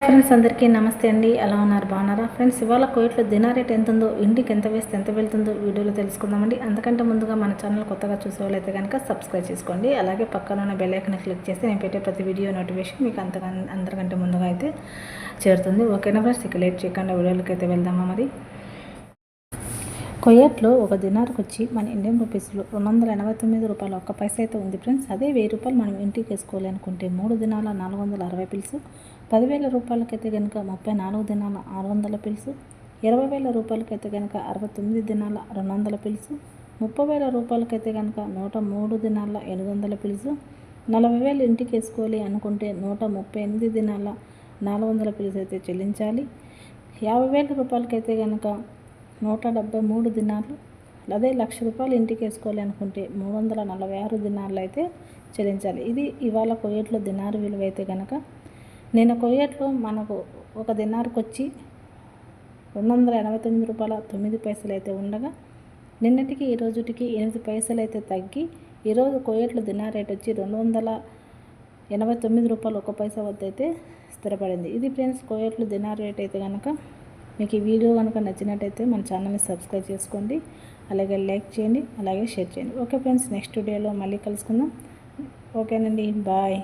Friends అందరికీ నమస్తే అండి. ఎలా ఉన్నారు? బాగున్నారా? ఫ్రెండ్స్ ఇవాళ కువైట్లో దినార్ రేట్ ఎంత ఉందో, ఇంటికి ఎంత వేస్తే ఎంత వెళ్తుందో వీడియోలో తెలుసుకుందామండి. అంతకంటే ముందుగా మన ఛానల్ కొత్తగా చూసే వాళ్ళైతే కనుక సబ్స్క్రైబ్ చేసుకోండి. అలాగే పక్కన ఉన్న బెల్ ఐకాన్ క్లిక్ చేస్తే నేను పెట్టే ప్రతి వీడియో నోటిఫికేషన్ మీకు అందరికంటే ముందుగా అయితే చేరుతుంది. ఓకేనా ఫ్రెండ్స్, ఇక లేట్ చేయకుండా వీడియోలకి అయితే వెళ్దామా. మరి కువైట్లో ఒక దినార్కి వచ్చి మన ఇండియన్ రూపీస్లో 289 రూపాయలు ఒక్క పైసా అయితే ఉంది ఫ్రెండ్స్. అదే 1000 రూపాయలు మనం ఇంటికి వేసుకోవాలి అనుకుంటే 3 దినాల 460 పిల్స్, 10,000 రూపాయలకైతే కనుక 34 దినాల 600 పిల్స్, 20,000 రూపాయలకైతే కనుక 69 దినాల 200 పిల్స్, 30,000 రూపాయలకైతే కనుక 103 దినాల 800 పిల్స్, 40,000 ఇంటికి వేసుకోవాలి అనుకుంటే 138 దినాల 400 పిల్స్ అయితే చెల్లించాలి. 50,000 రూపాయలకైతే కనుక 173 దినార్లు, అదే 1,00,000 రూపాయలు ఇంటికి వేసుకోవాలి అనుకుంటే 346 దినార్లు అయితే చెల్లించాలి. ఇది ఇవాళ కువైట్లో దినారు విలువ అయితే కనుక. నేను కువైట్లో మనకు ఒక దినార్కి వచ్చి 289 రూపాయల 9 పైసలు అయితే ఉండగా, నిన్నటికి ఈ రోజుటికి 8 పైసలు అయితే తగ్గి ఈరోజు కువైట్లో దినార్ రేట్ వచ్చి 289 రూపాయలు 1 పైసా వద్ద అయితే స్థిరపడింది. ఇది ఫ్రెండ్స్ కువైట్లో దినార్ రేట్ అయితే కనుక. మీకు ఈ వీడియో కనుక నచ్చినట్టయితే మన ఛానల్ని సబ్స్క్రైబ్ చేసుకోండి, అలాగే లైక్ చేయండి, అలాగే షేర్ చేయండి. ఓకే ఫ్రెండ్స్, నెక్స్ట్ వీడియోలో మళ్ళీ కలుసుకుందాం. ఓకేనండి, బాయ్.